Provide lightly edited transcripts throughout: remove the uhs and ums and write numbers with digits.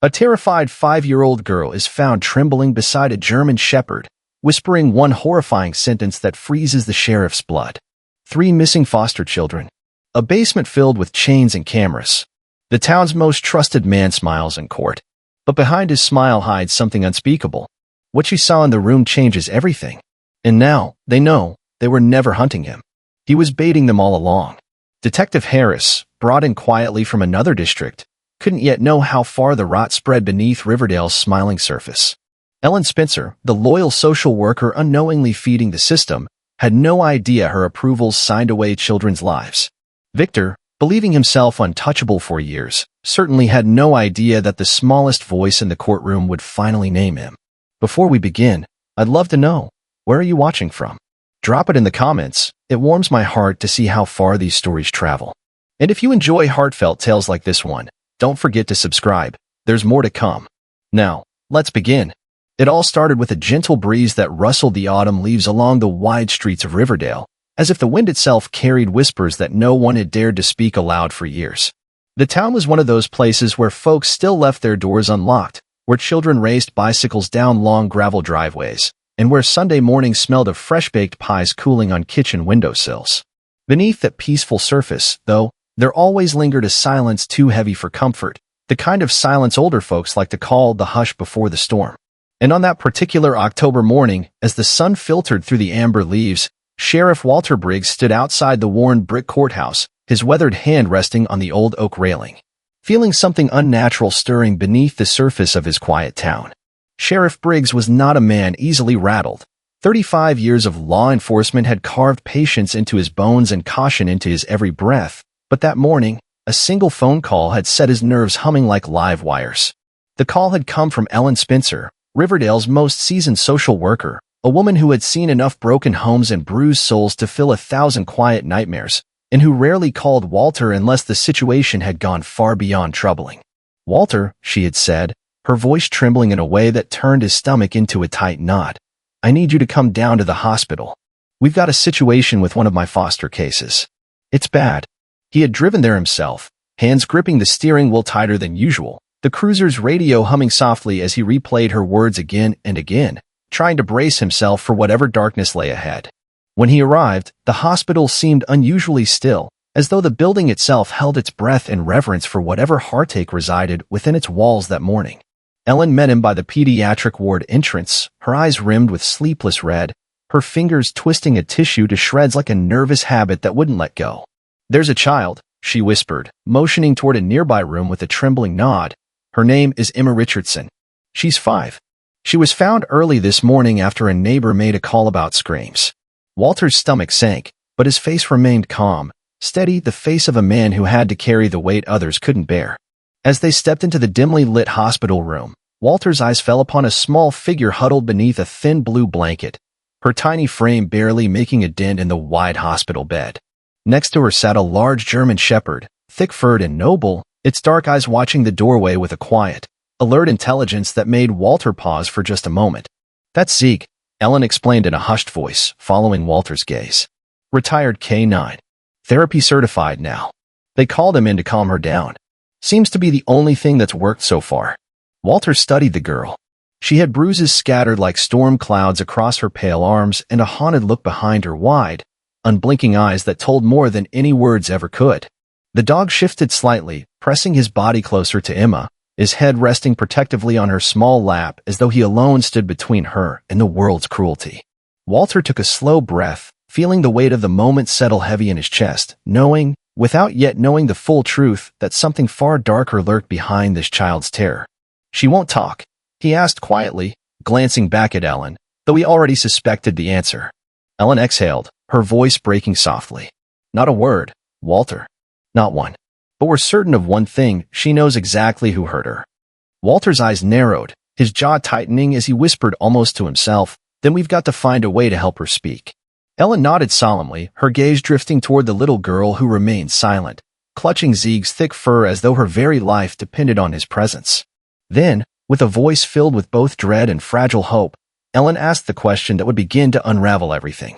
A terrified 5-year-old girl is found trembling beside a German shepherd, whispering one horrifying sentence that freezes the sheriff's blood. 3 missing foster children. A basement filled with chains and cameras. The town's most trusted man smiles in court. But behind his smile hides something unspeakable. What she saw in the room changes everything. And now, they know, they were never hunting him. He was baiting them all along. Detective Harris, brought in quietly from another district, couldn't yet know how far the rot spread beneath Riverdale's smiling surface. Ellen Spencer, the loyal social worker unknowingly feeding the system, had no idea her approvals signed away children's lives. Victor, believing himself untouchable for years, certainly had no idea that the smallest voice in the courtroom would finally name him. Before we begin, I'd love to know, where are you watching from? Drop it in the comments. It warms my heart to see how far these stories travel. And if you enjoy heartfelt tales like this one, don't forget to subscribe. There's more to come. Now, let's begin. It all started with a gentle breeze that rustled the autumn leaves along the wide streets of Riverdale, as if the wind itself carried whispers that no one had dared to speak aloud for years. The town was one of those places where folks still left their doors unlocked, where children raced bicycles down long gravel driveways, and where Sunday mornings smelled of fresh-baked pies cooling on kitchen windowsills. Beneath that peaceful surface, though, there always lingered a silence too heavy for comfort, the kind of silence older folks like to call the hush before the storm. And on that particular October morning, as the sun filtered through the amber leaves, Sheriff Walter Briggs stood outside the worn brick courthouse, his weathered hand resting on the old oak railing, feeling something unnatural stirring beneath the surface of his quiet town. Sheriff Briggs was not a man easily rattled. 35 years of law enforcement had carved patience into his bones and caution into his every breath, but that morning, a single phone call had set his nerves humming like live wires. The call had come from Ellen Spencer, Riverdale's most seasoned social worker, a woman who had seen enough broken homes and bruised souls to fill 1,000 quiet nightmares, and who rarely called Walter unless the situation had gone far beyond troubling. "Walter," she had said, her voice trembling in a way that turned his stomach into a tight knot. "I need you to come down to the hospital. We've got a situation with one of my foster cases. It's bad." He had driven there himself, hands gripping the steering wheel tighter than usual, the cruiser's radio humming softly as he replayed her words again and again, trying to brace himself for whatever darkness lay ahead. When he arrived, the hospital seemed unusually still, as though the building itself held its breath in reverence for whatever heartache resided within its walls that morning. Ellen met him by the pediatric ward entrance, her eyes rimmed with sleepless red, her fingers twisting a tissue to shreds like a nervous habit that wouldn't let go. "There's a child," she whispered, motioning toward a nearby room with a trembling nod. "Her name is Emma Richardson. She's 5. She was found early this morning after a neighbor made a call about screams." Walter's stomach sank, but his face remained calm, steady, the face of a man who had to carry the weight others couldn't bear. As they stepped into the dimly lit hospital room, Walter's eyes fell upon a small figure huddled beneath a thin blue blanket, her tiny frame barely making a dent in the wide hospital bed. Next to her sat a large German shepherd, thick-furred and noble, its dark eyes watching the doorway with a quiet, alert intelligence that made Walter pause for just a moment. "That's Zeke," Ellen explained in a hushed voice, following Walter's gaze. "Retired K-9. Therapy certified now. They called him in to calm her down. Seems to be the only thing that's worked so far." Walter studied the girl. She had bruises scattered like storm clouds across her pale arms and a haunted look behind her wide, unblinking eyes that told more than any words ever could. The dog shifted slightly, pressing his body closer to Emma, his head resting protectively on her small lap as though he alone stood between her and the world's cruelty. Walter took a slow breath, feeling the weight of the moment settle heavy in his chest, knowing, without yet knowing the full truth, that something far darker lurked behind this child's terror. "She won't talk?" he asked quietly, glancing back at Ellen, though he already suspected the answer. Ellen exhaled, her voice breaking softly. "Not a word, Walter. Not one. But we're certain of one thing, she knows exactly who hurt her." Walter's eyes narrowed, his jaw tightening as he whispered almost to himself, "Then we've got to find a way to help her speak." Ellen nodded solemnly, her gaze drifting toward the little girl who remained silent, clutching Zeke's thick fur as though her very life depended on his presence. Then, with a voice filled with both dread and fragile hope, Ellen asked the question that would begin to unravel everything.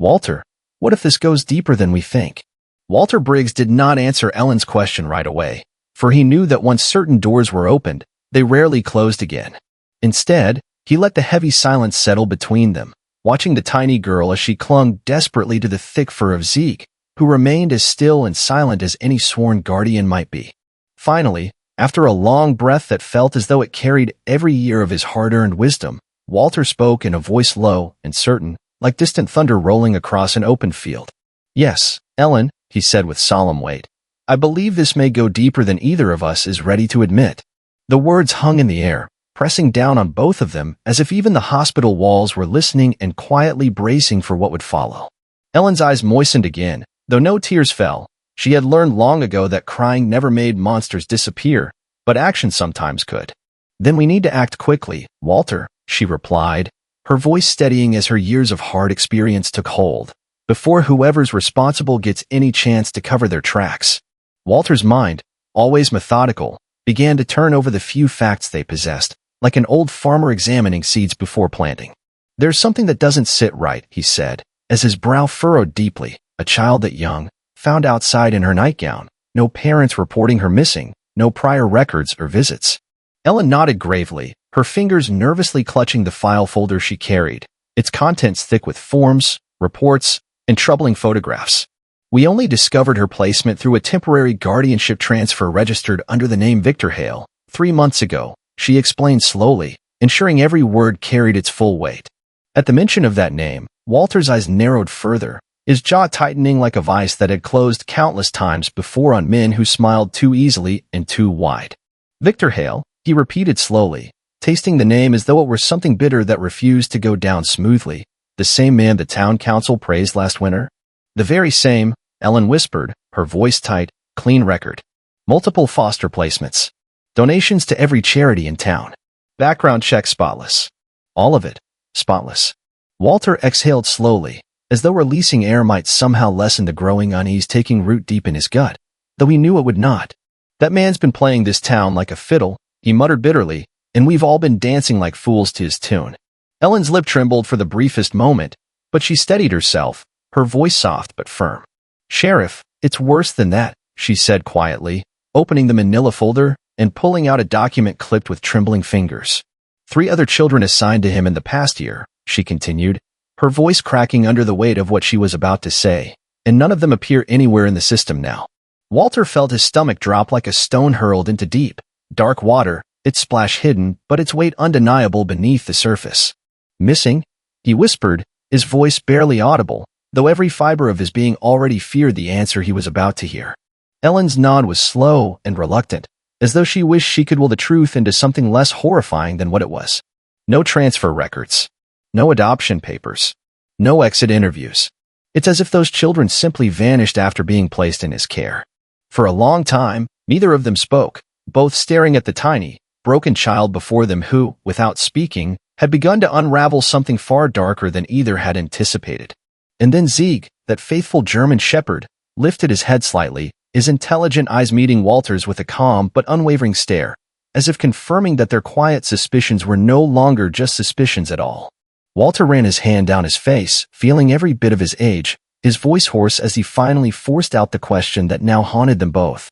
"Walter, what if this goes deeper than we think?" Walter Briggs did not answer Ellen's question right away, for he knew that once certain doors were opened, they rarely closed again. Instead, he let the heavy silence settle between them, watching the tiny girl as she clung desperately to the thick fur of Zeke, who remained as still and silent as any sworn guardian might be. Finally, after a long breath that felt as though it carried every year of his hard-earned wisdom, Walter spoke in a voice low and certain, like distant thunder rolling across an open field. "Yes, Ellen," he said with solemn weight. "I believe this may go deeper than either of us is ready to admit." The words hung in the air, pressing down on both of them as if even the hospital walls were listening and quietly bracing for what would follow. Ellen's eyes moistened again, though no tears fell. She had learned long ago that crying never made monsters disappear, but action sometimes could. "Then we need to act quickly, Walter," she replied, her voice steadying as her years of hard experience took hold, "before whoever's responsible gets any chance to cover their tracks." Walter's mind, always methodical, began to turn over the few facts they possessed, like an old farmer examining seeds before planting. "There's something that doesn't sit right," he said, as his brow furrowed deeply. "A child that young, found outside in her nightgown, no parents reporting her missing, no prior records or visits." Ellen nodded gravely, her fingers nervously clutching the file folder she carried, its contents thick with forms, reports, and troubling photographs. "We only discovered her placement through a temporary guardianship transfer registered under the name Victor Hale 3 months ago," she explained slowly, ensuring every word carried its full weight. At the mention of that name, Walter's eyes narrowed further, his jaw tightening like a vice that had closed countless times before on men who smiled too easily and too wide. "Victor Hale," he repeated slowly, tasting the name as though it were something bitter that refused to go down smoothly. "The same man the town council praised last winter?" "The very same," Ellen whispered, her voice tight. "Clean record. Multiple foster placements. Donations to every charity in town. Background check spotless. All of it, spotless." Walter exhaled slowly, as though releasing air might somehow lessen the growing unease taking root deep in his gut, though he knew it would not. "That man's been playing this town like a fiddle," he muttered bitterly, "and we've all been dancing like fools to his tune." Ellen's lip trembled for the briefest moment, but she steadied herself, her voice soft but firm. "Sheriff, it's worse than that," she said quietly, opening the manila folder and pulling out a document clipped with trembling fingers. "3 other children assigned to him in the past year," she continued, her voice cracking under the weight of what she was about to say, "and none of them appear anywhere in the system now." Walter felt his stomach drop like a stone hurled into deep, dark water, its splash hidden, but its weight undeniable beneath the surface. "Missing?" he whispered, his voice barely audible, though every fiber of his being already feared the answer he was about to hear. Ellen's nod was slow and reluctant, as though she wished she could will the truth into something less horrifying than what it was. "No transfer records. No adoption papers. No exit interviews. It's as if those children simply vanished after being placed in his care." For a long time, neither of them spoke, both staring at the tiny, broken child before them who, without speaking, had begun to unravel something far darker than either had anticipated. And then Zeke, that faithful German shepherd, lifted his head slightly, his intelligent eyes meeting Walter's with a calm but unwavering stare, as if confirming that their quiet suspicions were no longer just suspicions at all. Walter ran his hand down his face, feeling every bit of his age, his voice hoarse as he finally forced out the question that now haunted them both.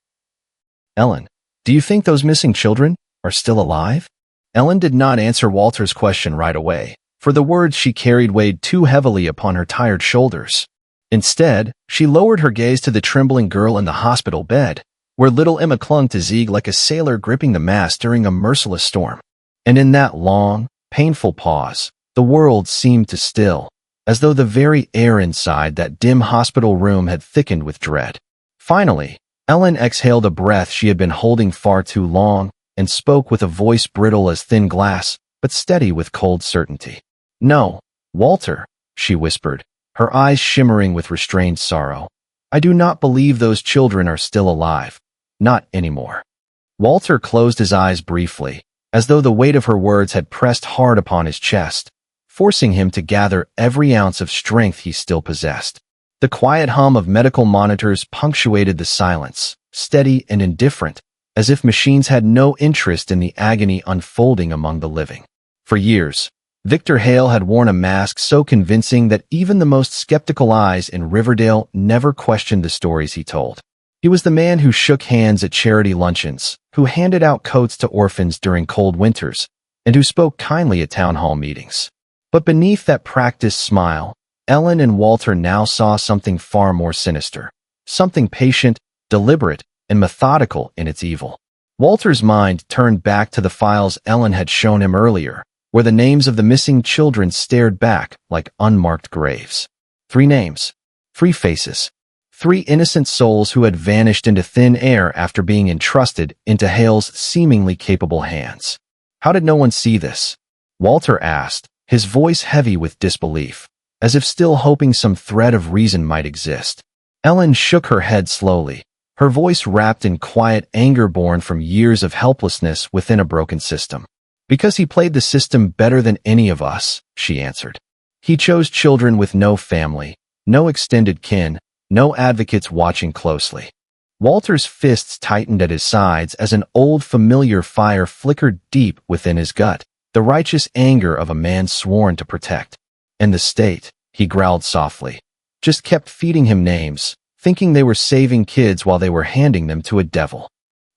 "Ellen, do you think those missing children are still alive?" Ellen did not answer Walter's question right away, for the words she carried weighed too heavily upon her tired shoulders. Instead, she lowered her gaze to the trembling girl in the hospital bed, where little Emma clung to Zeke like a sailor gripping the mast during a merciless storm. And in that long, painful pause, the world seemed to still, as though the very air inside that dim hospital room had thickened with dread. Finally, Ellen exhaled a breath she had been holding far too long, and spoke with a voice brittle as thin glass, but steady with cold certainty. "No, Walter," she whispered, her eyes shimmering with restrained sorrow. "I do not believe those children are still alive. Not anymore." Walter closed his eyes briefly, as though the weight of her words had pressed hard upon his chest, forcing him to gather every ounce of strength he still possessed. The quiet hum of medical monitors punctuated the silence, steady and indifferent, as if machines had no interest in the agony unfolding among the living. For years, Victor Hale had worn a mask so convincing that even the most skeptical eyes in Riverdale never questioned the stories he told. He was the man who shook hands at charity luncheons, who handed out coats to orphans during cold winters, and who spoke kindly at town hall meetings. But beneath that practiced smile, Ellen and Walter now saw something far more sinister, something patient, deliberate, and methodical in its evil. Walter's mind turned back to the files Ellen had shown him earlier, where the names of the missing children stared back like unmarked graves. 3 names. 3 faces. 3 innocent souls who had vanished into thin air after being entrusted into Hale's seemingly capable hands. How did no one see this? Walter asked, his voice heavy with disbelief, as if still hoping some thread of reason might exist. Ellen shook her head slowly, her voice wrapped in quiet anger born from years of helplessness within a broken system. Because he played the system better than any of us, she answered. He chose children with no family, no extended kin, no advocates watching closely. Walter's fists tightened at his sides as an old familiar fire flickered deep within his gut, the righteous anger of a man sworn to protect. And the state, he growled softly, just kept feeding him names, thinking they were saving kids while they were handing them to a devil.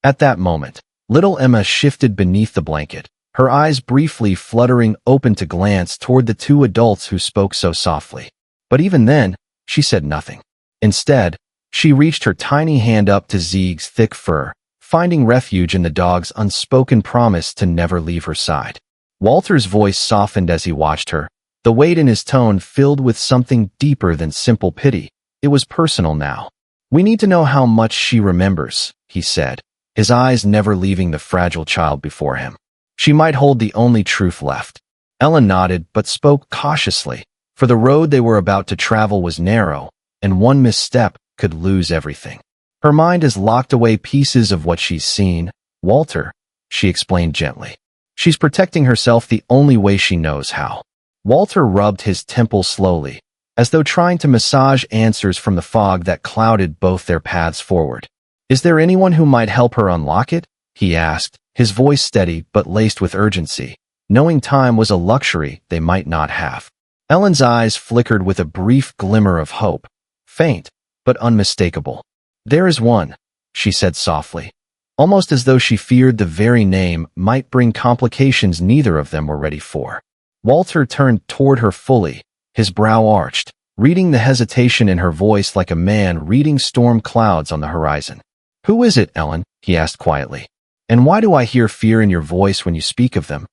At that moment, little Emma shifted beneath the blanket, her eyes briefly fluttering open to glance toward the 2 adults who spoke so softly. But even then, she said nothing. Instead, she reached her tiny hand up to Zeke's thick fur, finding refuge in the dog's unspoken promise to never leave her side. Walter's voice softened as he watched her, the weight in his tone filled with something deeper than simple pity. It was personal now. We need to know how much she remembers, he said, his eyes never leaving the fragile child before him. She might hold the only truth left. Ellen nodded but spoke cautiously, for the road they were about to travel was narrow, and one misstep could lose everything. Her mind has locked away pieces of what she's seen, Walter, she explained gently. She's protecting herself the only way she knows how. Walter rubbed his temple slowly, as though trying to massage answers from the fog that clouded both their paths forward. Is there anyone who might help her unlock it? He asked, his voice steady but laced with urgency, knowing time was a luxury they might not have. Ellen's eyes flickered with a brief glimmer of hope, faint, but unmistakable. There is one, she said softly, almost as though she feared the very name might bring complications neither of them were ready for. Walter turned toward her fully, his brow arched, reading the hesitation in her voice like a man reading storm clouds on the horizon. Who is it, Ellen? He asked quietly. And why do I hear fear in your voice when you speak of them?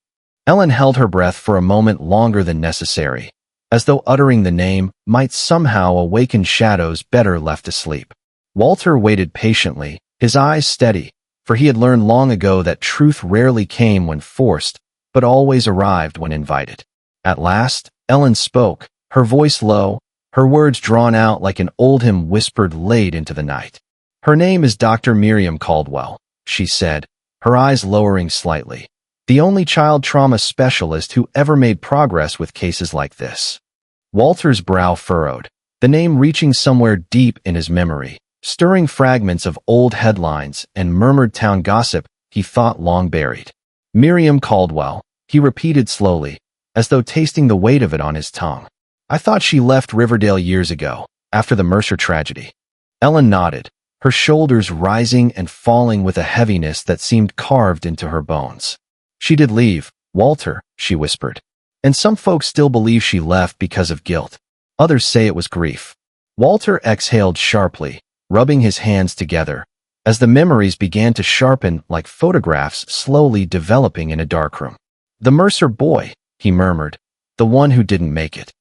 Ellen held her breath for a moment longer than necessary, as though uttering the name might somehow awaken shadows better left asleep. Walter waited patiently, his eyes steady, for he had learned long ago that truth rarely came when forced, but always arrived when invited. At last, Ellen spoke, her voice low, her words drawn out like an old hymn whispered late into the night. Her name is Dr. Miriam Caldwell, she said, her eyes lowering slightly. The only child trauma specialist who ever made progress with cases like this. Walter's brow furrowed, the name reaching somewhere deep in his memory, stirring fragments of old headlines and murmured town gossip he thought long buried. Miriam Caldwell, he repeated slowly, as though tasting the weight of it on his tongue. I thought she left Riverdale years ago, after the Mercer tragedy. Ellen nodded, her shoulders rising and falling with a heaviness that seemed carved into her bones. She did leave, Walter, she whispered. And some folks still believe she left because of guilt. Others say it was grief. Walter exhaled sharply, rubbing his hands together, as the memories began to sharpen like photographs slowly developing in a darkroom. The Mercer boy, he murmured, the one who didn't make it.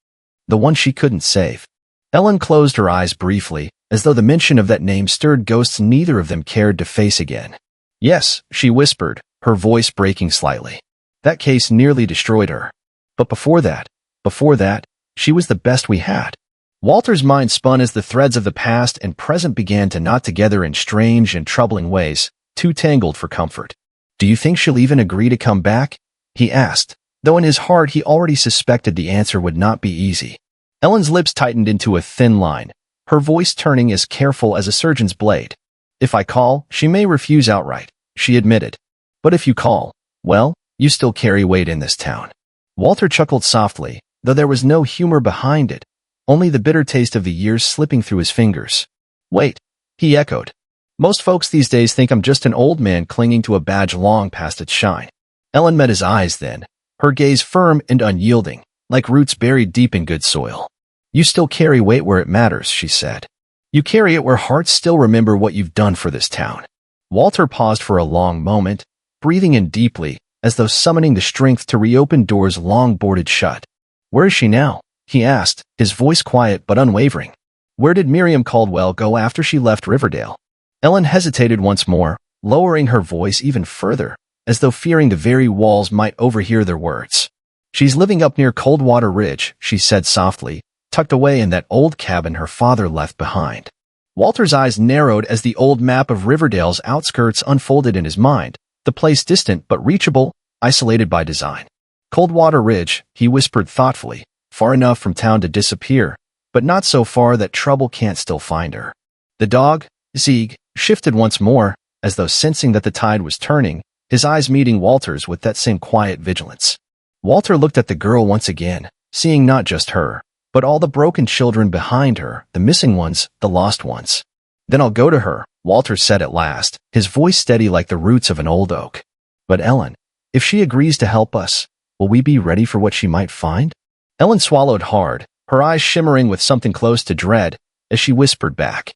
The one she couldn't save. Ellen closed her eyes briefly, as though the mention of that name stirred ghosts neither of them cared to face again. Yes, she whispered, her voice breaking slightly. That case nearly destroyed her. But before that, she was the best we had. Walter's mind spun as the threads of the past and present began to knot together in strange and troubling ways, too tangled for comfort. Do you think she'll even agree to come back? He asked, though in his heart he already suspected the answer would not be easy. Ellen's lips tightened into a thin line, her voice turning as careful as a surgeon's blade. If I call, she may refuse outright, she admitted. But if you call, well, you still carry weight in this town. Walter chuckled softly, though there was no humor behind it, only the bitter taste of the years slipping through his fingers. Wait, he echoed. Most folks these days think I'm just an old man clinging to a badge long past its shine. Ellen met his eyes then, her gaze firm and unyielding, like roots buried deep in good soil. You still carry weight where it matters, she said. You carry it where hearts still remember what you've done for this town. Walter paused for a long moment, breathing in deeply, as though summoning the strength to reopen doors long boarded shut. Where is she now? He asked, his voice quiet but unwavering. Where did Miriam Caldwell go after she left Riverdale? Ellen hesitated once more, lowering her voice even further, as though fearing the very walls might overhear their words. She's living up near Coldwater Ridge, she said softly, tucked away in that old cabin her father left behind. Walter's eyes narrowed as the old map of Riverdale's outskirts unfolded in his mind, the place distant but reachable, isolated by design. Coldwater Ridge, he whispered thoughtfully, far enough from town to disappear, but not so far that trouble can't still find her. The dog, Zeke, shifted once more, as though sensing that the tide was turning, his eyes meeting Walter's with that same quiet vigilance. Walter looked at the girl once again, seeing not just her, but all the broken children behind her, the missing ones, the lost ones. Then I'll go to her, Walter said at last, his voice steady like the roots of an old oak. But Ellen, if she agrees to help us, will we be ready for what she might find? Ellen swallowed hard, her eyes shimmering with something close to dread, as she whispered back.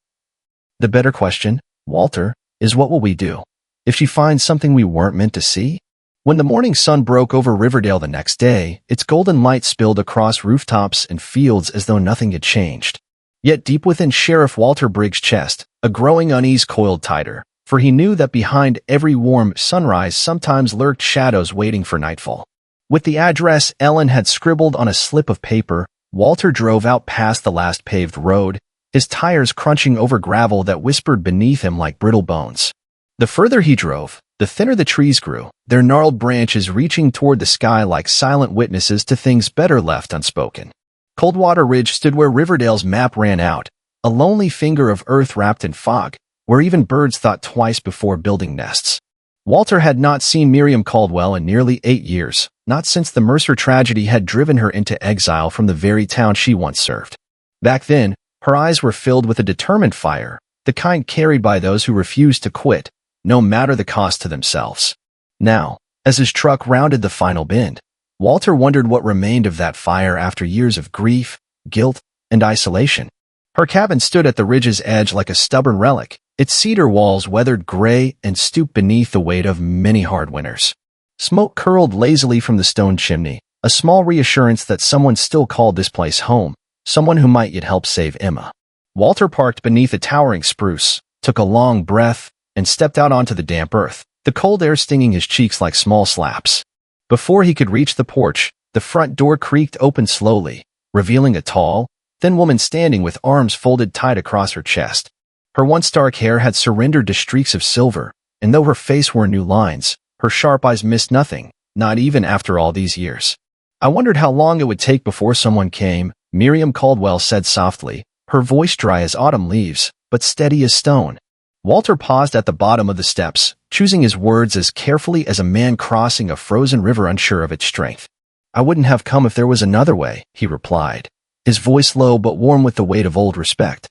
The better question, Walter, is what will we do? If she finds something we weren't meant to see? When the morning sun broke over Riverdale the next day, its golden light spilled across rooftops and fields as though nothing had changed. Yet deep within Sheriff Walter Briggs' chest, a growing unease coiled tighter, for he knew that behind every warm sunrise sometimes lurked shadows waiting for nightfall. With the address Ellen had scribbled on a slip of paper, Walter drove out past the last paved road, his tires crunching over gravel that whispered beneath him like brittle bones. The further he drove, the thinner the trees grew, their gnarled branches reaching toward the sky like silent witnesses to things better left unspoken. Coldwater Ridge stood where Riverdale's map ran out, a lonely finger of earth wrapped in fog, where even birds thought twice before building nests. Walter had not seen Miriam Caldwell in nearly 8 years, not since the Mercer tragedy had driven her into exile from the very town she once served. Back then, her eyes were filled with a determined fire, the kind carried by those who refused to quit, no matter the cost to themselves. Now, as his truck rounded the final bend, Walter wondered what remained of that fire after years of grief, guilt, and isolation. Her cabin stood at the ridge's edge like a stubborn relic, its cedar walls weathered gray and stooped beneath the weight of many hard winters. Smoke curled lazily from the stone chimney, a small reassurance that someone still called this place home, someone who might yet help save Emma. Walter parked beneath a towering spruce, took a long breath, and stepped out onto the damp earth, the cold air stinging his cheeks like small slaps. Before he could reach the porch, the front door creaked open slowly, revealing a tall, thin woman standing with arms folded tight across her chest. Her once dark hair had surrendered to streaks of silver, and though her face wore new lines, her sharp eyes missed nothing, not even after all these years. I wondered how long it would take before someone came, Miriam Caldwell said softly, her voice dry as autumn leaves, but steady as stone. Walter paused at the bottom of the steps, choosing his words as carefully as a man crossing a frozen river unsure of its strength. I wouldn't have come if there was another way, he replied, his voice low but warm with the weight of old respect.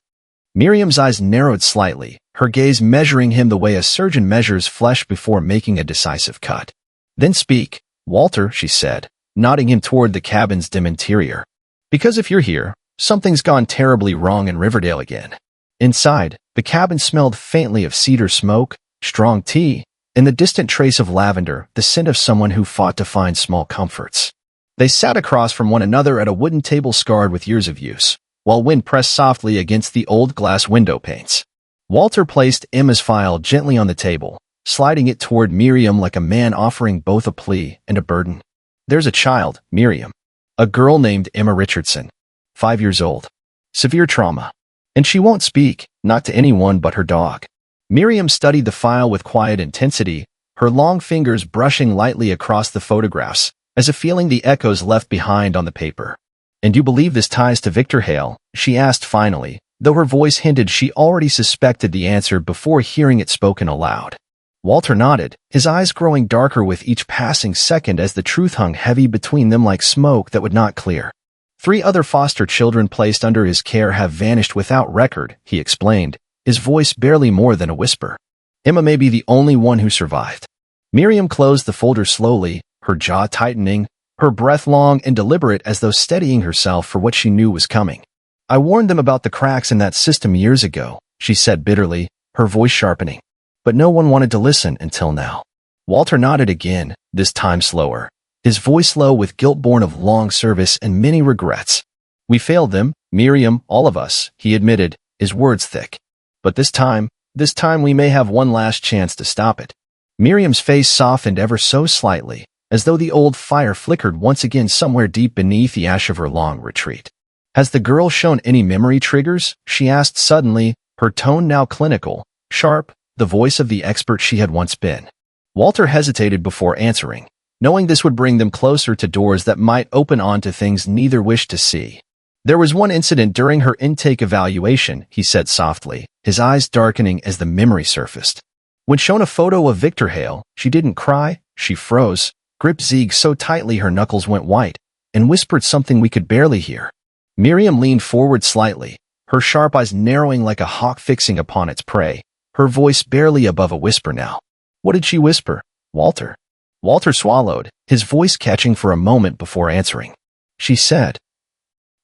Miriam's eyes narrowed slightly, her gaze measuring him the way a surgeon measures flesh before making a decisive cut. Then speak, Walter, she said, nodding him toward the cabin's dim interior. Because if you're here, something's gone terribly wrong in Riverdale again. Inside, the cabin smelled faintly of cedar smoke, strong tea, and the distant trace of lavender, the scent of someone who fought to find small comforts. They sat across from one another at a wooden table scarred with years of use, while wind pressed softly against the old glass window panes. Walter placed Emma's file gently on the table, sliding it toward Miriam like a man offering both a plea and a burden. There's a child, Miriam. A girl named Emma Richardson. 5 years old. Severe trauma. And she won't speak, not to anyone but her dog. Miriam studied the file with quiet intensity, her long fingers brushing lightly across the photographs, as if feeling the echoes left behind on the paper. And you believe this ties to Victor Hale? She asked finally, though her voice hinted she already suspected the answer before hearing it spoken aloud. Walter nodded, his eyes growing darker with each passing second as the truth hung heavy between them like smoke that would not clear. 3 other foster children placed under his care have vanished without record, he explained, his voice barely more than a whisper. "Emma may be the only one who survived." Miriam closed the folder slowly, her jaw tightening, her breath long and deliberate as though steadying herself for what she knew was coming. "I warned them about the cracks in that system years ago," she said bitterly, her voice sharpening. "But no one wanted to listen until now." Walter nodded again, this time slower, his voice low with guilt born of long service and many regrets. "We failed them, Miriam, all of us," he admitted, his words thick. "But this time we may have one last chance to stop it." Miriam's face softened ever so slightly, as though the old fire flickered once again somewhere deep beneath the ash of her long retreat. "Has the girl shown any memory triggers?" she asked suddenly, her tone now clinical, sharp, the voice of the expert she had once been. Walter hesitated before answering, knowing this would bring them closer to doors that might open onto things neither wished to see. "There was one incident during her intake evaluation," he said softly, his eyes darkening as the memory surfaced. "When shown a photo of Victor Hale, she didn't cry, she froze, gripped Zieg so tightly her knuckles went white, and whispered something we could barely hear." Miriam leaned forward slightly, her sharp eyes narrowing like a hawk fixing upon its prey, her voice barely above a whisper now. "What did she whisper, Walter?" Walter swallowed, his voice catching for a moment before answering. "She said,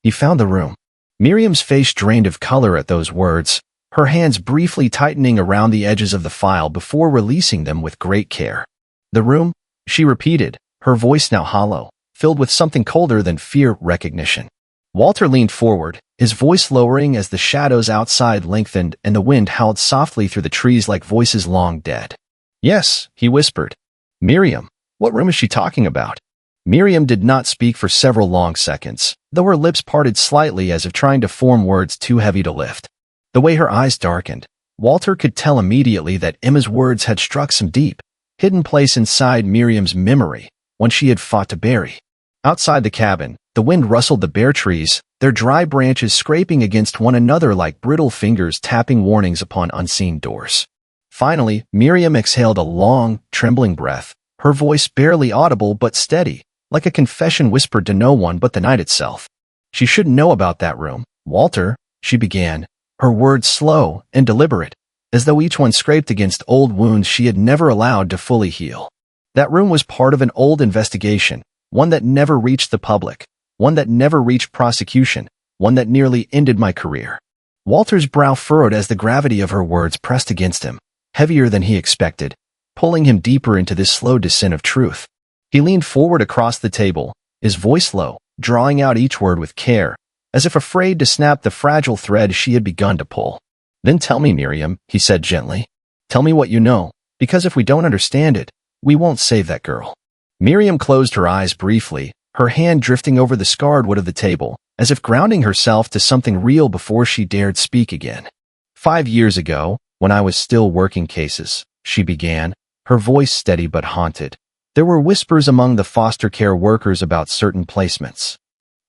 'He found the room.'" Miriam's face drained of color at those words, her hands briefly tightening around the edges of the file before releasing them with great care. "The room?" she repeated, her voice now hollow, filled with something colder than fear recognition. Walter leaned forward, his voice lowering as the shadows outside lengthened and the wind howled softly through the trees like voices long dead. "Yes," he whispered. "Miriam, what room is she talking about?" Miriam did not speak for several long seconds, though her lips parted slightly as if trying to form words too heavy to lift. The way her eyes darkened, Walter could tell immediately that Emma's words had struck some deep, hidden place inside Miriam's memory, one she had fought to bury. Outside the cabin, the wind rustled the bare trees, their dry branches scraping against one another like brittle fingers tapping warnings upon unseen doors. Finally, Miriam exhaled a long, trembling breath, her voice barely audible but steady, like a confession whispered to no one but the night itself. "She shouldn't know about that room, Walter," she began, her words slow and deliberate, as though each one scraped against old wounds she had never allowed to fully heal. "That room was part of an old investigation, one that never reached the public, one that never reached prosecution, one that nearly ended my career." Walter's brow furrowed as the gravity of her words pressed against him, heavier than he expected, pulling him deeper into this slow descent of truth. He leaned forward across the table, his voice low, drawing out each word with care, as if afraid to snap the fragile thread she had begun to pull. "Then tell me, Miriam," he said gently. "Tell me what you know, because if we don't understand it, we won't save that girl." Miriam closed her eyes briefly, her hand drifting over the scarred wood of the table, as if grounding herself to something real before she dared speak again. "5 years ago, when I was still working cases," she began, her voice steady but haunted, "there were whispers among the foster care workers about certain placements."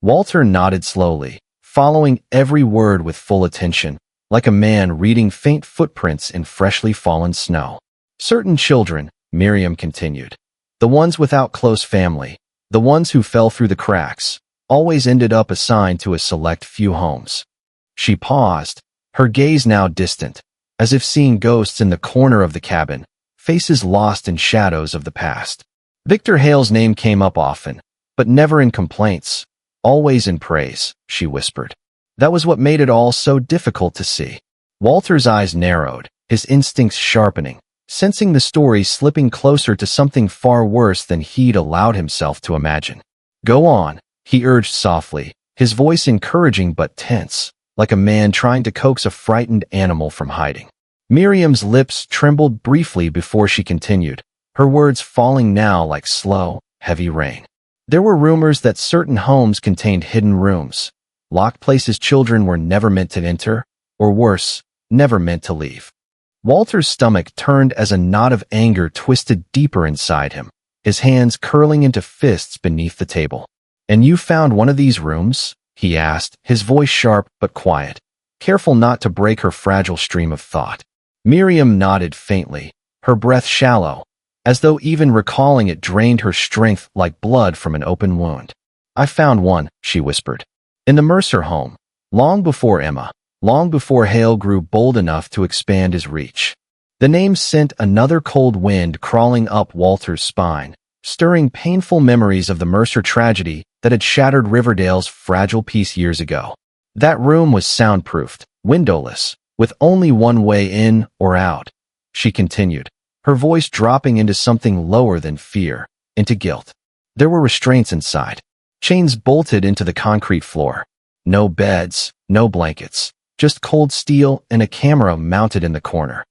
Walter nodded slowly, following every word with full attention, like a man reading faint footprints in freshly fallen snow. "Certain children," Miriam continued, "the ones without close family, the ones who fell through the cracks, always ended up assigned to a select few homes." She paused, her gaze now distant, as if seeing ghosts in the corner of the cabin, faces lost in shadows of the past. "Victor Hale's name came up often, but never in complaints, always in praise," she whispered. "That was what made it all so difficult to see." Walter's eyes narrowed, his instincts sharpening, sensing the story slipping closer to something far worse than he'd allowed himself to imagine. "Go on," he urged softly, his voice encouraging but tense, like a man trying to coax a frightened animal from hiding. Miriam's lips trembled briefly before she continued, her words falling now like slow, heavy rain. "There were rumors that certain homes contained hidden rooms, locked places children were never meant to enter, or worse, never meant to leave." Walter's stomach turned as a knot of anger twisted deeper inside him, his hands curling into fists beneath the table. "And you found one of these rooms?" he asked, his voice sharp but quiet, careful not to break her fragile stream of thought. Miriam nodded faintly, her breath shallow, as though even recalling it drained her strength like blood from an open wound. "I found one," she whispered. "In the Mercer home, long before Emma." long before Hale grew bold enough to expand his reach. The name sent another cold wind crawling up Walter's spine, stirring painful memories of the Mercer tragedy that had shattered Riverdale's fragile peace years ago. That room was soundproofed, windowless, with only one way in or out, she continued, her voice dropping into something lower than fear, into guilt. There were restraints inside, chains bolted into the concrete floor. No beds, no blankets, just cold steel and a camera mounted in the corner.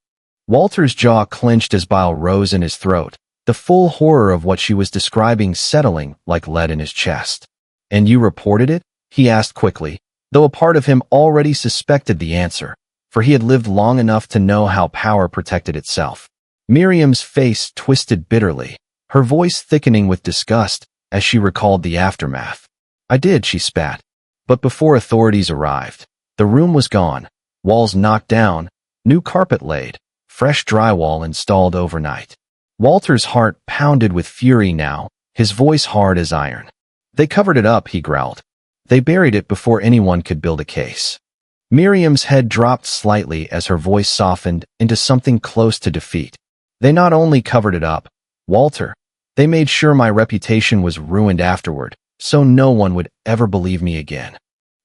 Walter's jaw clenched as bile rose in his throat, the full horror of what she was describing settling like lead in his chest. "And you reported it?" he asked quickly, though a part of him already suspected the answer, for he had lived long enough to know how power protected itself. Miriam's face twisted bitterly, her voice thickening with disgust as she recalled the aftermath. "I did," she spat. But before authorities arrived, the room was gone, walls knocked down, new carpet laid, fresh drywall installed overnight. Walter's heart pounded with fury now, his voice hard as iron. "They covered it up," he growled. "They buried it before anyone could build a case." Miriam's head dropped slightly as her voice softened into something close to defeat. "They not only covered it up, Walter, they made sure my reputation was ruined afterward, so no one would ever believe me again."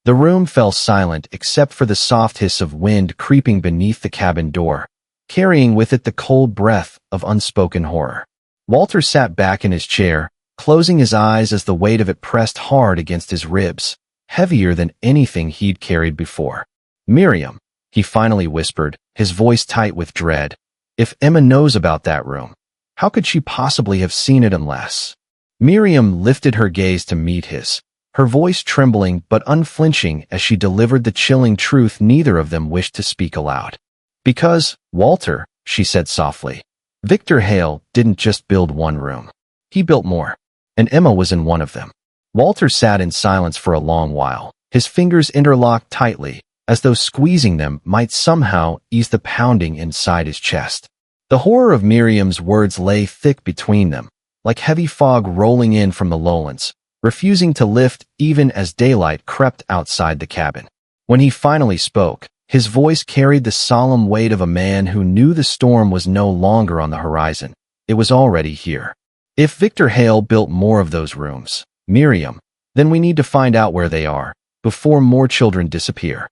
The room fell silent except for the soft hiss of wind creeping beneath the cabin door, carrying with it the cold breath of unspoken horror. Walter sat back in his chair, closing his eyes as the weight of it pressed hard against his ribs, heavier than anything he'd carried before. "Miriam," he finally whispered, his voice tight with dread, "if Emma knows about that room, how could she possibly have seen it unless—" Miriam lifted her gaze to meet his, her voice trembling but unflinching as she delivered the chilling truth neither of them wished to speak aloud. "Because, Walter," she said softly, "Victor Hale didn't just build one room. He built more, and Emma was in one of them." Walter sat in silence for a long while, his fingers interlocked tightly, as though squeezing them might somehow ease the pounding inside his chest. The horror of Miriam's words lay thick between them, like heavy fog rolling in from the lowlands, refusing to lift even as daylight crept outside the cabin. When he finally spoke, his voice carried the solemn weight of a man who knew the storm was no longer on the horizon. It was already here. "If Victor Hale built more of those rooms, Miriam, then we need to find out where they are, before more children disappear."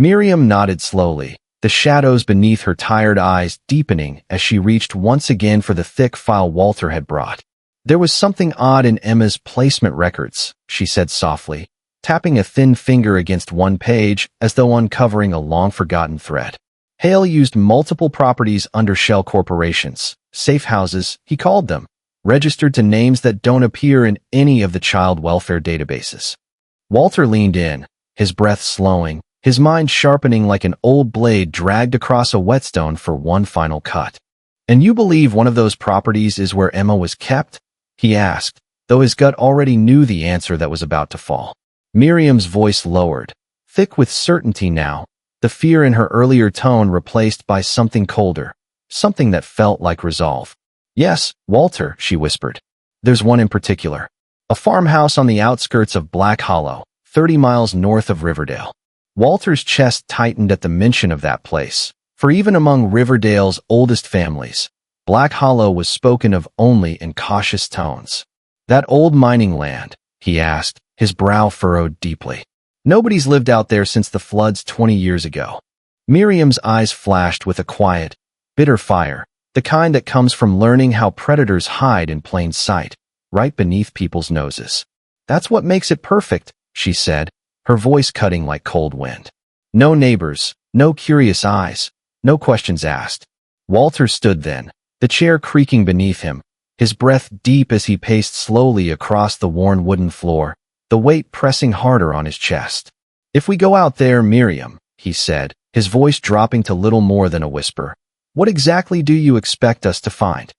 Miriam nodded slowly, the shadows beneath her tired eyes deepening as she reached once again for the thick file Walter had brought. "There was something odd in Emma's placement records," she said softly, tapping a thin finger against one page as though uncovering a long-forgotten thread. "Hale used multiple properties under shell corporations, safe houses, he called them, registered to names that don't appear in any of the child welfare databases." Walter leaned in, his breath slowing, his mind sharpening like an old blade dragged across a whetstone for one final cut. "And you believe one of those properties is where Emma was kept?" he asked, though his gut already knew the answer that was about to fall. Miriam's voice lowered, thick with certainty now, the fear in her earlier tone replaced by something colder, something that felt like resolve. "Yes, Walter," she whispered. "There's one in particular. A farmhouse on the outskirts of Black Hollow, 30 miles north of Riverdale." Walter's chest tightened at the mention of that place, for even among Riverdale's oldest families, Black Hollow was spoken of only in cautious tones. "That old mining land?" he asked, his brow furrowed deeply. "Nobody's lived out there since the floods 20 years ago." Miriam's eyes flashed with a quiet, bitter fire, the kind that comes from learning how predators hide in plain sight, right beneath people's noses. "That's what makes it perfect," she said, her voice cutting like cold wind. "No neighbors, no curious eyes, no questions asked." Walter stood then, the chair creaking beneath him, his breath deep as he paced slowly across the worn wooden floor, the weight pressing harder on his chest. "If we go out there, Miriam," he said, his voice dropping to little more than a whisper, "what exactly do you expect us to find?"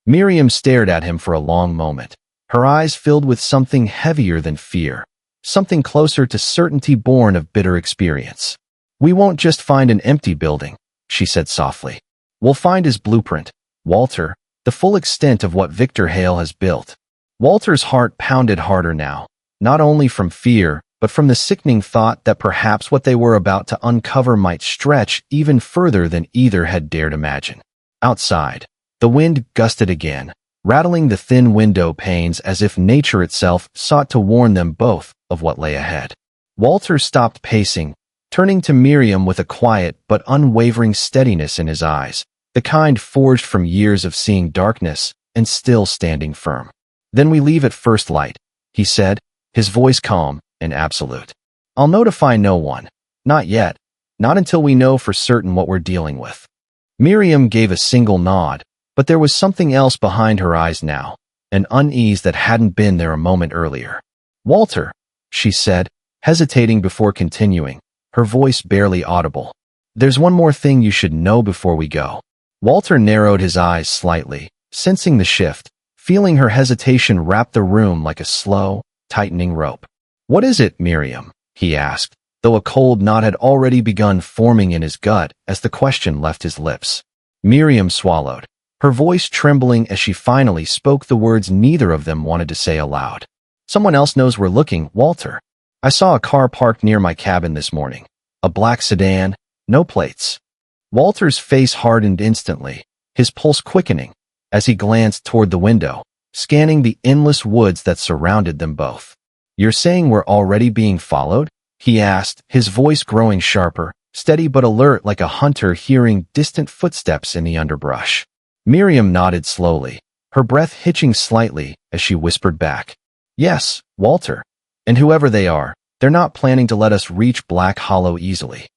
Miriam stared at him for a long moment, her eyes filled with something heavier than fear, something closer to certainty born of bitter experience. "We won't just find an empty building," she said softly. "We'll find his blueprint, Walter, the full extent of what Victor Hale has built." Walter's heart pounded harder now, not only from fear, but from the sickening thought that perhaps what they were about to uncover might stretch even further than either had dared imagine. Outside, the wind gusted again, rattling the thin window panes as if nature itself sought to warn them both of what lay ahead. Walter stopped pacing, turning to Miriam with a quiet but unwavering steadiness in his eyes, the kind forged from years of seeing darkness and still standing firm. "Then we leave at first light," he said, his voice calm and absolute. "I'll notify no one. Not yet. Not until we know for certain what we're dealing with." Miriam gave a single nod, but there was something else behind her eyes now, an unease that hadn't been there a moment earlier. "Walter," she said, hesitating before continuing, her voice barely audible. "There's one more thing you should know before we go." Walter narrowed his eyes slightly, sensing the shift, feeling her hesitation wrap the room like a slow, tightening rope. "What is it, Miriam?" he asked, though a cold knot had already begun forming in his gut as the question left his lips. Miriam swallowed, her voice trembling as she finally spoke the words neither of them wanted to say aloud. "Someone else knows we're looking, Walter. I saw a car parked near my cabin this morning. A black sedan, no plates." Walter's face hardened instantly, his pulse quickening, as he glanced toward the window, scanning the endless woods that surrounded them both. "You're saying we're already being followed?" he asked, his voice growing sharper, steady but alert like a hunter hearing distant footsteps in the underbrush. Miriam nodded slowly, her breath hitching slightly as she whispered back, "Yes, Walter. And whoever they are, they're not planning to let us reach Black Hollow easily."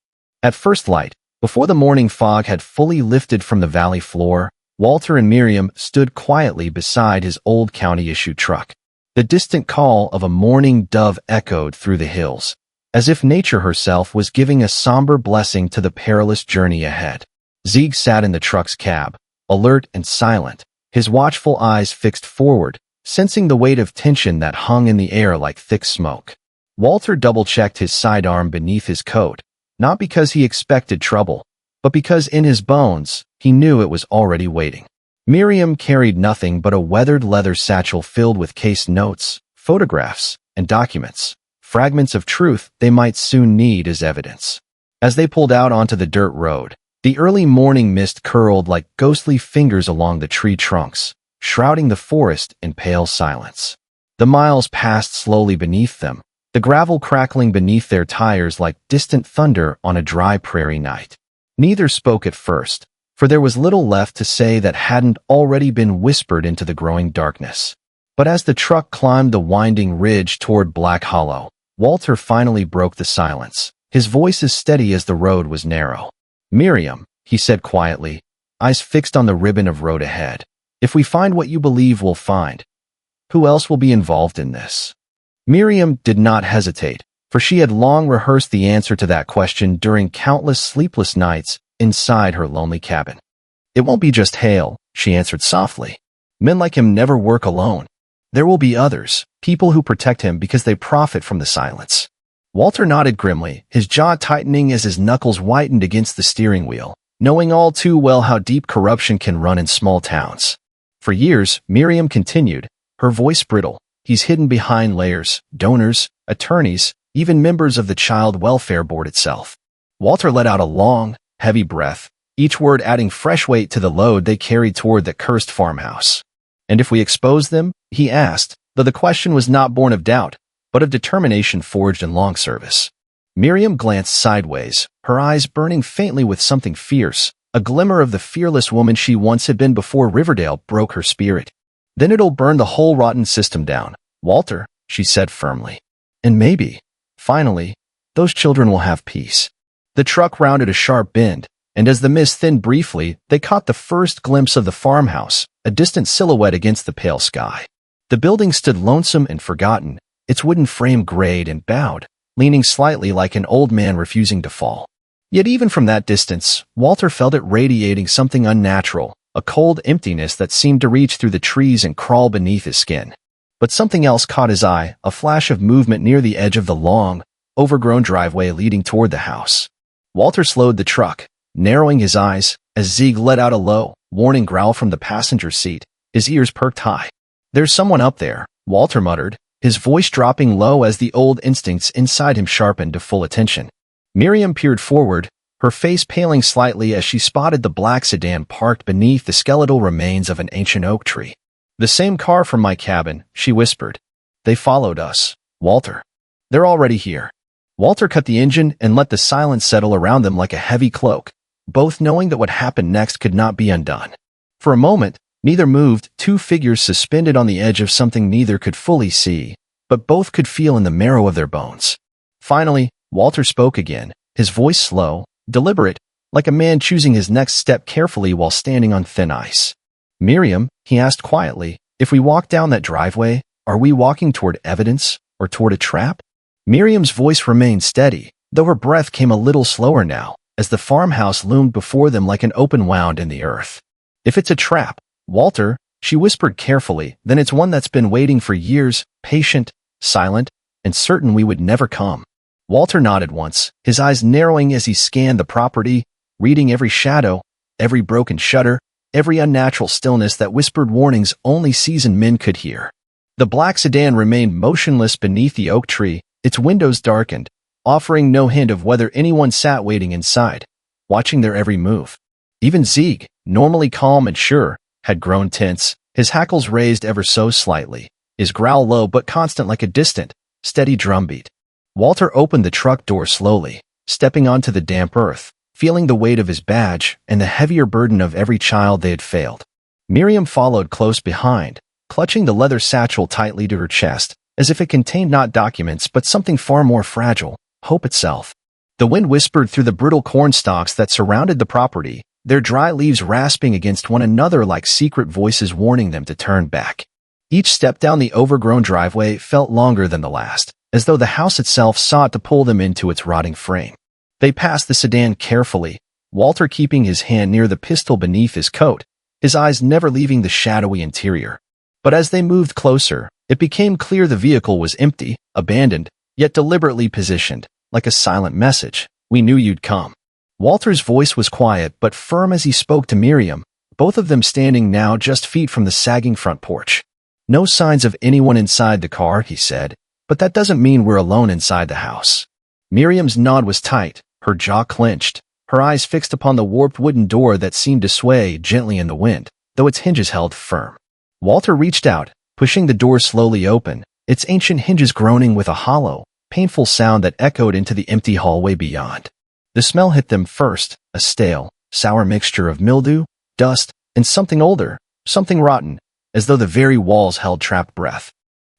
At first light, before the morning fog had fully lifted from the valley floor, Walter and Miriam stood quietly beside his old county-issue truck. The distant call of a mourning dove echoed through the hills, as if nature herself was giving a somber blessing to the perilous journey ahead. Zieg sat in the truck's cab, alert and silent, his watchful eyes fixed forward, sensing the weight of tension that hung in the air like thick smoke. Walter double-checked his sidearm beneath his coat, not because he expected trouble, but because in his bones, he knew it was already waiting. Miriam carried nothing but a weathered leather satchel filled with case notes, photographs, and documents, fragments of truth they might soon need as evidence. As they pulled out onto the dirt road, the early morning mist curled like ghostly fingers along the tree trunks, shrouding the forest in pale silence. The miles passed slowly beneath them, the gravel crackling beneath their tires like distant thunder on a dry prairie night. Neither spoke at first, for there was little left to say that hadn't already been whispered into the growing darkness. But as the truck climbed the winding ridge toward Black Hollow, Walter finally broke the silence, his voice as steady as the road was narrow. "Miriam," he said quietly, eyes fixed on the ribbon of road ahead, "if we find what you believe we'll find, who else will be involved in this?" Miriam did not hesitate, for she had long rehearsed the answer to that question during countless sleepless nights inside her lonely cabin. "It won't be just Hale," she answered softly. "Men like him never work alone. There will be others, people who protect him because they profit from the silence." Walter nodded grimly, his jaw tightening as his knuckles whitened against the steering wheel, knowing all too well how deep corruption can run in small towns. "For years," Miriam continued, her voice brittle, "he's hidden behind layers, donors, attorneys, even members of the Child Welfare Board itself." Walter let out a long, heavy breath, each word adding fresh weight to the load they carried toward the cursed farmhouse. "And if we expose them?" he asked, though the question was not born of doubt, but of determination forged in long service. Miriam glanced sideways, her eyes burning faintly with something fierce, a glimmer of the fearless woman she once had been before Riverdale broke her spirit. "Then it'll burn the whole rotten system down, Walter," she said firmly. "And maybe, finally, those children will have peace." The truck rounded a sharp bend, and as the mist thinned briefly, they caught the first glimpse of the farmhouse, a distant silhouette against the pale sky. The building stood lonesome and forgotten, its wooden frame grayed and bowed, leaning slightly like an old man refusing to fall. Yet even from that distance, Walter felt it radiating something unnatural, a cold emptiness that seemed to reach through the trees and crawl beneath his skin. But something else caught his eye, a flash of movement near the edge of the long, overgrown driveway leading toward the house. Walter slowed the truck, narrowing his eyes, as Zieg let out a low, warning growl from the passenger seat, his ears perked high. "There's someone up there," Walter muttered, his voice dropping low as the old instincts inside him sharpened to full attention. Miriam peered forward, her face paling slightly as she spotted the black sedan parked beneath the skeletal remains of an ancient oak tree. "The same car from my cabin," she whispered. "They followed us, Walter. They're already here." Walter cut the engine and let the silence settle around them like a heavy cloak, both knowing that what happened next could not be undone. For a moment, neither moved, two figures suspended on the edge of something neither could fully see, but both could feel in the marrow of their bones. Finally, Walter spoke again, his voice slow, deliberate, like a man choosing his next step carefully while standing on thin ice. "Miriam," he asked quietly, "if we walk down that driveway, are we walking toward evidence or toward a trap?" Miriam's voice remained steady, though her breath came a little slower now, as the farmhouse loomed before them like an open wound in the earth. "If it's a trap, Walter," she whispered carefully, "then it's one that's been waiting for years, patient, silent, and certain we would never come." Walter nodded once, his eyes narrowing as he scanned the property, reading every shadow, every broken shutter, every unnatural stillness that whispered warnings only seasoned men could hear. The black sedan remained motionless beneath the oak tree, its windows darkened, offering no hint of whether anyone sat waiting inside, watching their every move. Even Zieg, normally calm and sure, had grown tense, his hackles raised ever so slightly, his growl low but constant like a distant, steady drumbeat. Walter opened the truck door slowly, stepping onto the damp earth, feeling the weight of his badge and the heavier burden of every child they had failed. Miriam followed close behind, clutching the leather satchel tightly to her chest, as if it contained not documents but something far more fragile, hope itself. The wind whispered through the brittle corn stalks that surrounded the property, their dry leaves rasping against one another like secret voices warning them to turn back. Each step down the overgrown driveway felt longer than the last, as though the house itself sought to pull them into its rotting frame. They passed the sedan carefully, Walter keeping his hand near the pistol beneath his coat, his eyes never leaving the shadowy interior. But as they moved closer, it became clear the vehicle was empty, abandoned, yet deliberately positioned, like a silent message. "We knew you'd come." Walter's voice was quiet but firm as he spoke to Miriam, both of them standing now just feet from the sagging front porch. "No signs of anyone inside the car," he said, "but that doesn't mean we're alone inside the house." Miriam's nod was tight, her jaw clenched, her eyes fixed upon the warped wooden door that seemed to sway gently in the wind, though its hinges held firm. Walter reached out, pushing the door slowly open, its ancient hinges groaning with a hollow, painful sound that echoed into the empty hallway beyond. The smell hit them first, a stale, sour mixture of mildew, dust, and something older, something rotten, as though the very walls held trapped breath.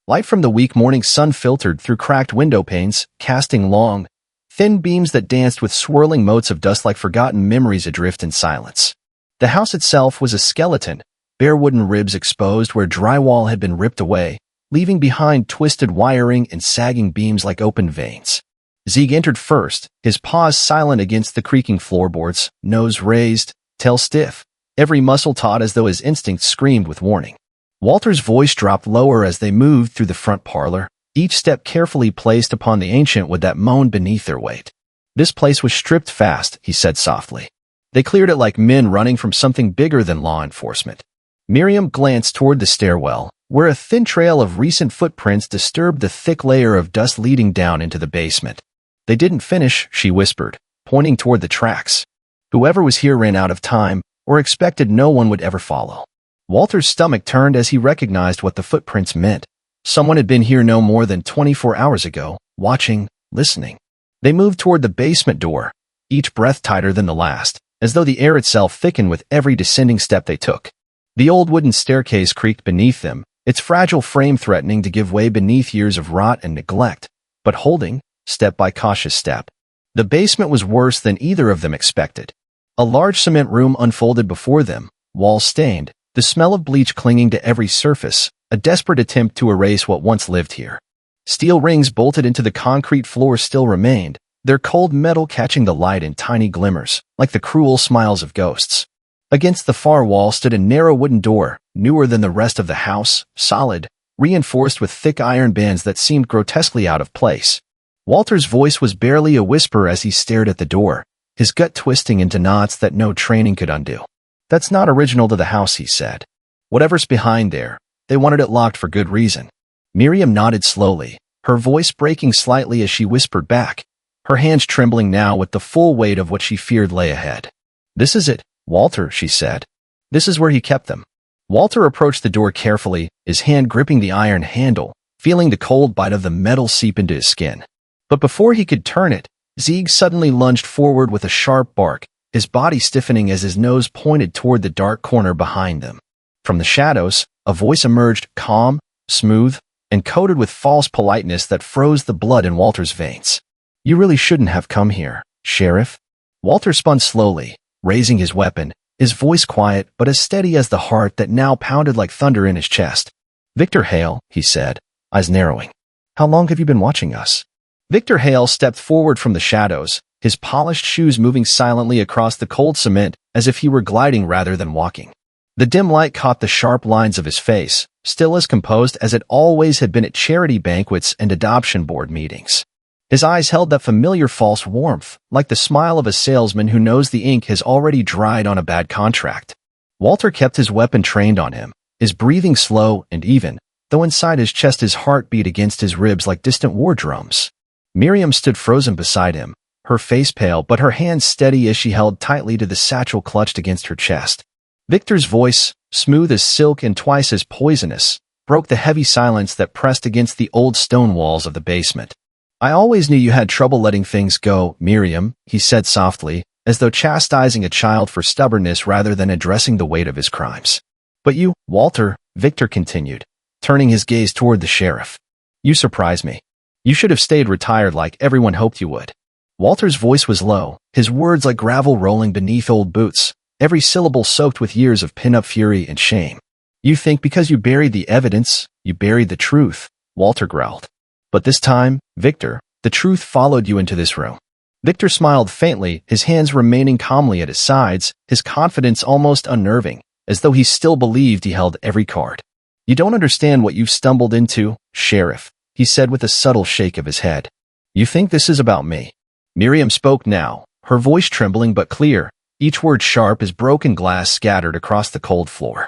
Light from the weak morning sun filtered through cracked window panes, casting long, thin beams that danced with swirling motes of dust like forgotten memories adrift in silence. The house itself was a skeleton, bare wooden ribs exposed where drywall had been ripped away, leaving behind twisted wiring and sagging beams like open veins. Zieg entered first, his paws silent against the creaking floorboards, nose raised, tail stiff, every muscle taut as though his instincts screamed with warning. Walter's voice dropped lower as they moved through the front parlor, each step carefully placed upon the ancient wood that moaned beneath their weight. "This place was stripped fast," he said softly. "They cleared it like men running from something bigger than law enforcement." Miriam glanced toward the stairwell, where a thin trail of recent footprints disturbed the thick layer of dust leading down into the basement. "They didn't finish," she whispered, pointing toward the tracks. "Whoever was here ran out of time, or expected no one would ever follow." Walter's stomach turned as he recognized what the footprints meant. Someone had been here no more than 24 hours ago, watching, listening. They moved toward the basement door, each breath tighter than the last, as though the air itself thickened with every descending step they took. The old wooden staircase creaked beneath them, its fragile frame threatening to give way beneath years of rot and neglect, but holding, step by cautious step. The basement was worse than either of them expected. A large cement room unfolded before them, walls stained, the smell of bleach clinging to every surface, a desperate attempt to erase what once lived here. Steel rings bolted into the concrete floor still remained, their cold metal catching the light in tiny glimmers, like the cruel smiles of ghosts. Against the far wall stood a narrow wooden door, newer than the rest of the house, solid, reinforced with thick iron bands that seemed grotesquely out of place. Walter's voice was barely a whisper as he stared at the door, his gut twisting into knots that no training could undo. "That's not original to the house," he said. "Whatever's behind there, they wanted it locked for good reason." Miriam nodded slowly, her voice breaking slightly as she whispered back, her hands trembling now with the full weight of what she feared lay ahead. "This is it, Walter," she said. "This is where he kept them." Walter approached the door carefully, his hand gripping the iron handle, feeling the cold bite of the metal seep into his skin. But before he could turn it, Zieg suddenly lunged forward with a sharp bark, his body stiffening as his nose pointed toward the dark corner behind them. From the shadows, a voice emerged, calm, smooth, and coated with false politeness that froze the blood in Walter's veins. "You really shouldn't have come here, Sheriff." Walter spun slowly, raising his weapon, his voice quiet but as steady as the heart that now pounded like thunder in his chest. "Victor Hale," he said, eyes narrowing. "How long have you been watching us?" Victor Hale stepped forward from the shadows, his polished shoes moving silently across the cold cement as if he were gliding rather than walking. The dim light caught the sharp lines of his face, still as composed as it always had been at charity banquets and adoption board meetings. His eyes held that familiar false warmth, like the smile of a salesman who knows the ink has already dried on a bad contract. Walter kept his weapon trained on him, his breathing slow and even, though inside his chest his heart beat against his ribs like distant war drums. Miriam stood frozen beside him, her face pale but her hands steady as she held tightly to the satchel clutched against her chest. Victor's voice, smooth as silk and twice as poisonous, broke the heavy silence that pressed against the old stone walls of the basement. "I always knew you had trouble letting things go, Miriam," he said softly, as though chastising a child for stubbornness rather than addressing the weight of his crimes. "But you, Walter," Victor continued, turning his gaze toward the sheriff. "You surprise me. You should have stayed retired like everyone hoped you would." Walter's voice was low, his words like gravel rolling beneath old boots, every syllable soaked with years of pin-up fury and shame. "You think because you buried the evidence, you buried the truth," Walter growled. "But this time, Victor, the truth followed you into this room." Victor smiled faintly, his hands remaining calmly at his sides, his confidence almost unnerving, as though he still believed he held every card. "You don't understand what you've stumbled into, Sheriff," he said with a subtle shake of his head. "You think this is about me." Miriam spoke now, her voice trembling but clear, each word sharp as broken glass scattered across the cold floor.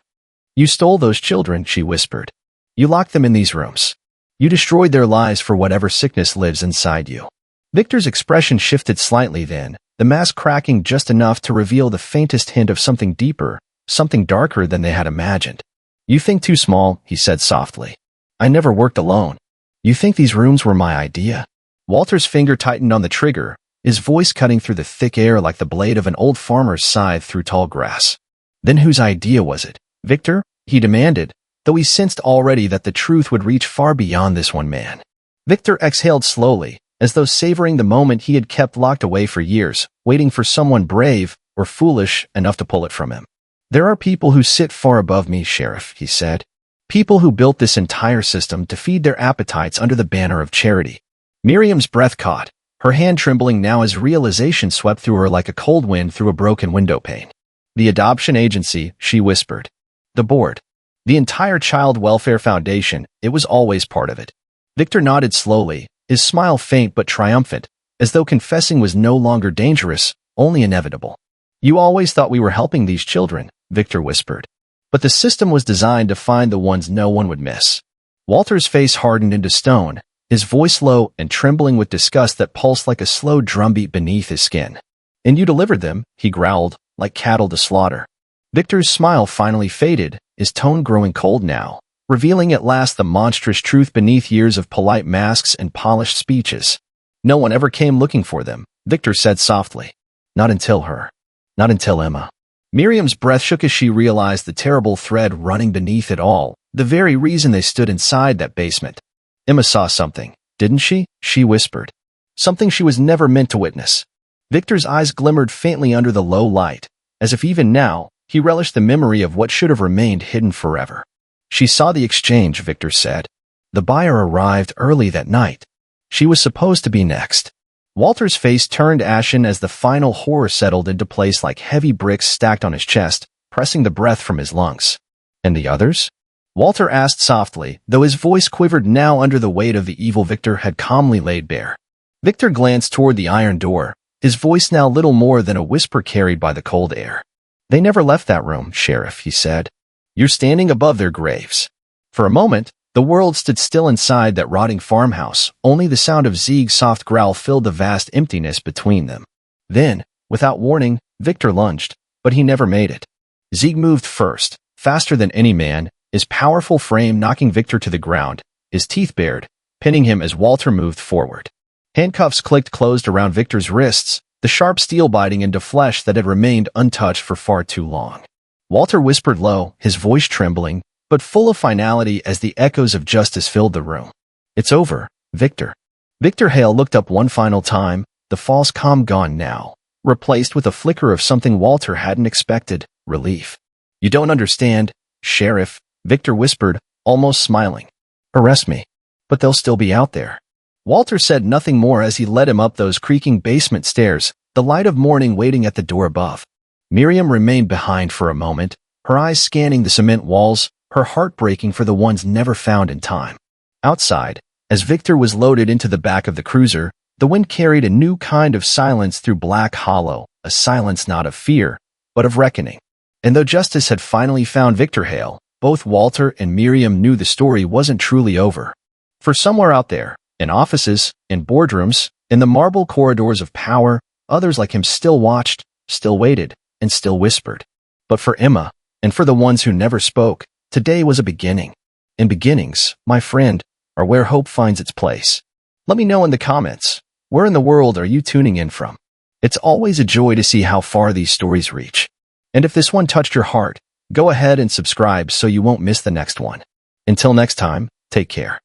"You stole those children," she whispered. "You locked them in these rooms. You destroyed their lives for whatever sickness lives inside you." Victor's expression shifted slightly then, the mask cracking just enough to reveal the faintest hint of something deeper, something darker than they had imagined. "You think too small," he said softly. "I never worked alone. You think these rooms were my idea?" Walter's finger tightened on the trigger, his voice cutting through the thick air like the blade of an old farmer's scythe through tall grass. "Then whose idea was it, Victor?" he demanded, though he sensed already that the truth would reach far beyond this one man. Victor exhaled slowly, as though savoring the moment he had kept locked away for years, waiting for someone brave or foolish enough to pull it from him. "There are people who sit far above me, Sheriff," he said. "People who built this entire system to feed their appetites under the banner of charity." Miriam's breath caught, her hand trembling now as realization swept through her like a cold wind through a broken window pane. "The adoption agency," she whispered. "The board. The entire Child Welfare Foundation, it was always part of it." Victor nodded slowly, his smile faint but triumphant, as though confessing was no longer dangerous, only inevitable. "You always thought we were helping these children," Victor whispered. "But the system was designed to find the ones no one would miss." Walter's face hardened into stone, his voice low and trembling with disgust that pulsed like a slow drumbeat beneath his skin. "And you delivered them," he growled, "like cattle to slaughter." Victor's smile finally faded, his tone growing cold now, revealing at last the monstrous truth beneath years of polite masks and polished speeches. "No one ever came looking for them," Victor said softly. "Not until her. Not until Emma." Miriam's breath shook as she realized the terrible thread running beneath it all, the very reason they stood inside that basement. "Emma saw something, didn't she?" she whispered. "Something she was never meant to witness." Victor's eyes glimmered faintly under the low light, as if even now, he relished the memory of what should have remained hidden forever. "She saw the exchange," Victor said. "The buyer arrived early that night. She was supposed to be next." Walter's face turned ashen as the final horror settled into place like heavy bricks stacked on his chest, pressing the breath from his lungs. "And the others?" Walter asked softly, though his voice quivered now under the weight of the evil Victor had calmly laid bare. Victor glanced toward the iron door, his voice now little more than a whisper carried by the cold air. "They never left that room, Sheriff," he said. "You're standing above their graves." For a moment, The world stood still inside that rotting farmhouse. Only the sound of Zieg's soft growl filled the vast emptiness between them. Then, without warning, Victor lunged, but he never made it. Zieg moved first, faster than any man, his powerful frame knocking Victor to the ground, his teeth bared, pinning him as Walter moved forward. Handcuffs clicked closed around Victor's wrists, the sharp steel biting into flesh that had remained untouched for far too long. Walter whispered low, his voice trembling, but full of finality as the echoes of justice filled the room. "It's over, Victor." Victor Hale looked up one final time, the false calm gone now, replaced with a flicker of something Walter hadn't expected, relief. "You don't understand, Sheriff," Victor whispered, almost smiling. "Arrest me. But they'll still be out there." Walter said nothing more as he led him up those creaking basement stairs, the light of morning waiting at the door above. Miriam remained behind for a moment, her eyes scanning the cement walls, her heart breaking for the ones never found in time. Outside, as Victor was loaded into the back of the cruiser, the wind carried a new kind of silence through Black Hollow, a silence not of fear, but of reckoning. And though justice had finally found Victor Hale, both Walter and Miriam knew the story wasn't truly over. For somewhere out there, in offices, in boardrooms, in the marble corridors of power, others like him still watched, still waited, and still whispered. But for Emma, and for the ones who never spoke, today was a beginning. And beginnings, my friend, are where hope finds its place. Let me know in the comments, where in the world are you tuning in from? It's always a joy to see how far these stories reach. And if this one touched your heart, go ahead and subscribe so you won't miss the next one. Until next time, take care.